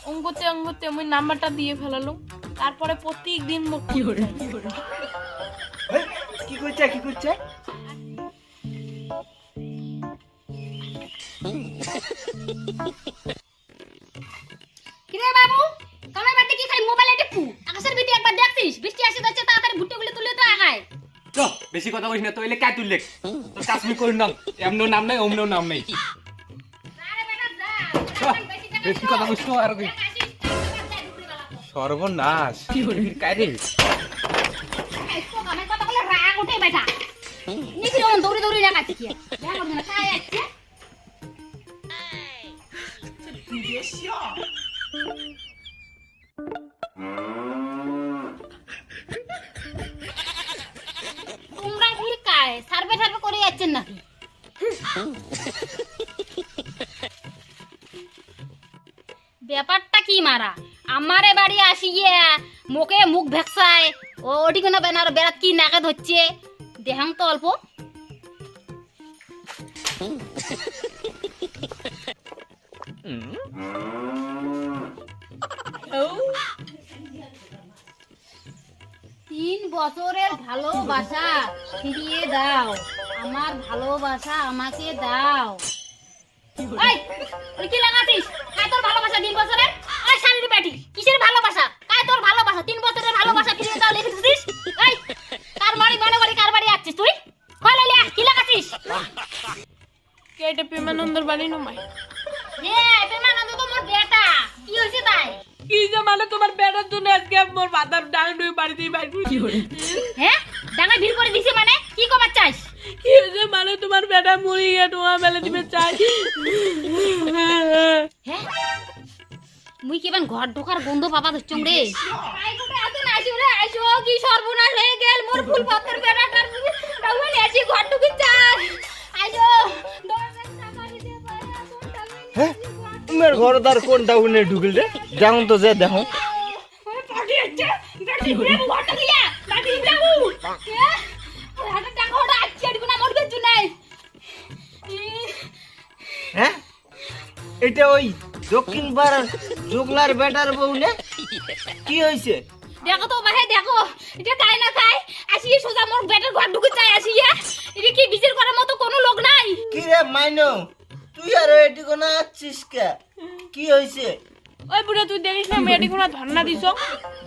অঙ্গতে অঙ্গতে আমি নাম্বারটা দিয়ে ফেলালো, তারপরে প্রত্যেকদিন মুখ কি করে কি করছে কি করছে? কিরে বাবু, কামাই বাড়িতে কি খালি মোবাইলে টিপু? আকাশের ভিতরে একবার দেখছিস? বৃষ্টি আসে যাচ্ছে, তাড়াতাড়ি ভুট্টাগুলো তুলে তো আগায়। চ বেশি কথা বলিস না, তো এলে কাই তুললে তোর কাশ্মীর করে নাম, এমনও নাম নাই অমনও নাম নাই। আরে বেটা যা, বেশি কথা বলিস তো আর কি। সর্বনাশ কি করে কাই রে? কামাই কথা বলে রাগ উঠে বেটা। নিবি রন দৌড়ি দৌড়ি লাগাচ্ছে কি? দেখো না কাই আছে? তোমরা ভিড় কায় সার্ভে টার্ভে করে যাচ্ছেন নাকি? ব্যাপারটা কি মারা? আমারে বাড়ি আসিয়ে মুখে মুখ ভেকসায়, ওটি কোনো বেনার বেড়াত কি নাকে ধরছে দেহাং তো অল্প। তিন বছরের ভালোবাসা ফিরিয়ে দাও, আমার ভালোবাসা আমাকে দাও। এই, তুই কি লাগাতিস? কায় তোর ভালোবাসা 3 বছরের? ওই শালির বেটি, কিসের ভালোবাসা? কায় তোর ভালোবাসা? 3 বছরের ভালোবাসা ফিরিয়ে দাও লিখেছিস? এই, কার বাড়ি মনে করি কার বাড়ি আসছিস তুই? কই লে কি লাগাতিস? কে এটা প্রেমানন্দর বাড়ি নমাই? প্রেমানন্দ তো মোর বেটা, কি হইছে তাই? কি যে মানে তোমার বেড়ার জন্য আজকে মোর বাতার ডাঙ ডুই বাড়িতেই বাইর কি করে হ্যাঁ ডাঙা ভিড় করে দিছে মানে কি কবার চাইস? কি যে মানে তোমার বেটা মরে গিয়ে তোমার বেলা দিবে চাই। হ্যাঁ মুই কেবল ঘর ঢোকার গন্ধ পাবা ধরছম রে। আই কোটে আতো না আইছো রে, আইছো কি সর্বনাশ হয়ে গেল মোর ফুল পাতের বেটাটার ডাউন এসি ঘর ঢুকি চাই। আইছো দরজা সামারি দে পায়া কোনটা হ্যাঁ তোমার ঘরদার কোন ডাউনে ঢুকিল রে? দেখুন তো যে দেখো। পাটি আছে বেটি বেবু ঘরটা গিয়া বাকি বেবু হ্যাঁ হাটা টাকা ওটা আচ্ছা দিব না মোর কিছু নাই। হ্যাঁ এটা ওই দক্ষিণ পাড়ার জোগলার বেটার বউ না? কি হয়েছে? দেখো তো ভাই দেখো, এটা খাই না খাই আসিয়ে সোজা মোর বেটার ঘর ঢুকে চাই আসিয়া। এটা কি বিচার করার মতো কোনো লোক নাই? কি রে মাইনো, তুই আর এটি কোন আছিস কে? কি হয়েছে? ওই বুড়া তুই দেখিস না মেয়েটি কোনো ধর্ণা দিছ?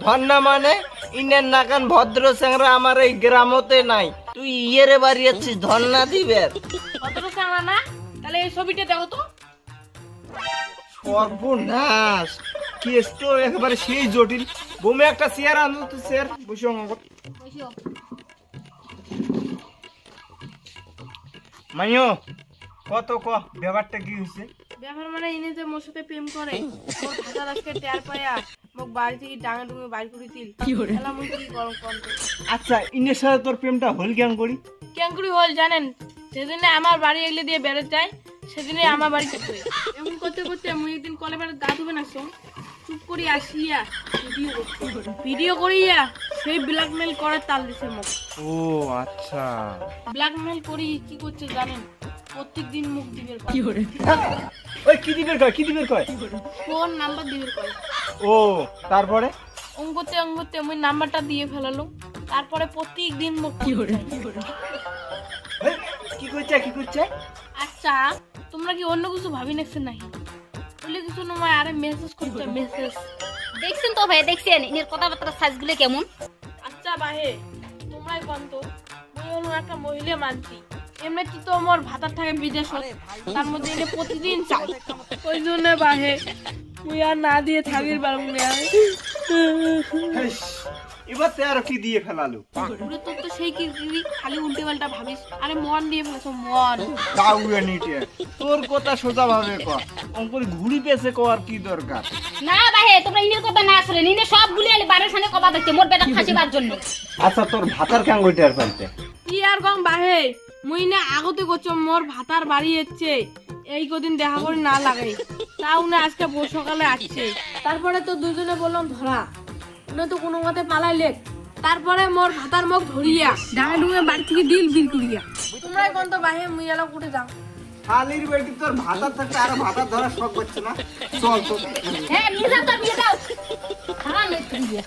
ধন্না মানে ইনের নাকান ভদ্র স্যাংরা আমার এই গ্রামতে নাই, তুই ইয়েরে বাড়ি আছিস ধন্না দিবে? অতটা চাঙা না, তাহলে এই ছবিটা দেখো তো। সর্বনাশ, কেস তো একেবারে সেই জটিল। বমে একটা চেয়ার আনো তো, চেয়ার বসে বসো। মাইও কত ক ব্যাপারটা কি হয়েছে? ব্যাপার মানে ইনি যে মোর সাথে প্রেম করে, মোর ভাতার আজকে টের পায়া মোক বাড়ি থেকে ডাঙা ডুঙে বাইর করে দিল। কি করে এলা মুই কি করব কোনতে? আচ্ছা ইনের সাথে তোর প্রেমটা হল কেন করি? ক্যাঙ্কুরি হল জানেন, যেদিনে আমার বাড়ি এগুলো দিয়ে বেড়ে যায় সেদিনে আমার বাড়িতে কই। এমন করতে করতে মুই একদিন কলে বেড়ে গা ধুবে না চুপ করি আসিয়া ভিডিও করিয়া সেই ব্ল্যাকমেল করার তাল দিছে মোক। ও আচ্ছা, ব্ল্যাকমেল করি কি করছে জানেন? প্রত্যেকদিন মুখ দিবের কি করে ওই কি দিবের কয়, কি দিবের কয়? ফোন নাম্বার দিবের করে। ও তারপরে? অঙ্গতে অঙ্গতে আমি নাম্বারটা দিয়ে ফেলালো, তারপরে প্রত্যেকদিন মুখ কি করে এই, কি করছে কি করছে? আচ্ছা তোমরা কি অন্য কিছু ভাবি নাকছে নাকি? বলে কিছু নয়, আরে মেসেজ করছে মেসেজ। দেখছেন তো ভাই, দেখছেন ইনের কথাবার্তা সাজগুলো কেমন? আচ্ছা বাহে তোমরাই বলতো, মুই হলো একটা মহিলা মানছি, এমনি তো আমার ভাতার থাকে বিদেশ, তার মধ্যে এনে প্রতিদিন চাই। ওই জন্য বাহে মুই আর না দিয়ে থাকির পারবো না। হেস, এবার তে আর কি দিয়ে ফেলালো? পুরো তোর তো সেই কি খালি উল্টে পাল্টা ভাবিস, আরে মন দিয়ে ফেলেছ মন। দাউয়ে নিটে তোর কথা সোজা ভাবে ক, অঙ্কুর ঘুড়ি পেছে ক আর কি দরকার? না ভাই তোমরা ইনের কথা না শুনে ইনে সব গুলি আলি বাড়ির সামনে কবা দিচ্ছে মোর বেটা ফাঁসিবার জন্য। আচ্ছা তোর ভাতার কাঙ্গইটার ফেলতে কি আর কম বাহে মুই না আগতে করছো মোর ভাতার বাড়ি এসছে, এই কদিন দেখা করে না লাগে, তাও না আজকে ভোর সকালে আসছে। তারপরে তো দুজনে বললাম ধরা, উনি তো কোনো মতে পালাইলে, তারপরে মোর ভাতার মুখ ধরিয়া ডাঙে ডুঙে বাড়ি থেকে দিল বিল করিয়া। তোমরাই কোন তো বাহে মুই এলা উঠে যাও। শালির বেটি তোর ভাতার থাকতে আরো ভাতার ধরার শখ করছে না? চল চল। হ্যাঁ নিয়ে যাও তোর বিয়ে দাও হারাম মেয়ে তুমি বিয়ে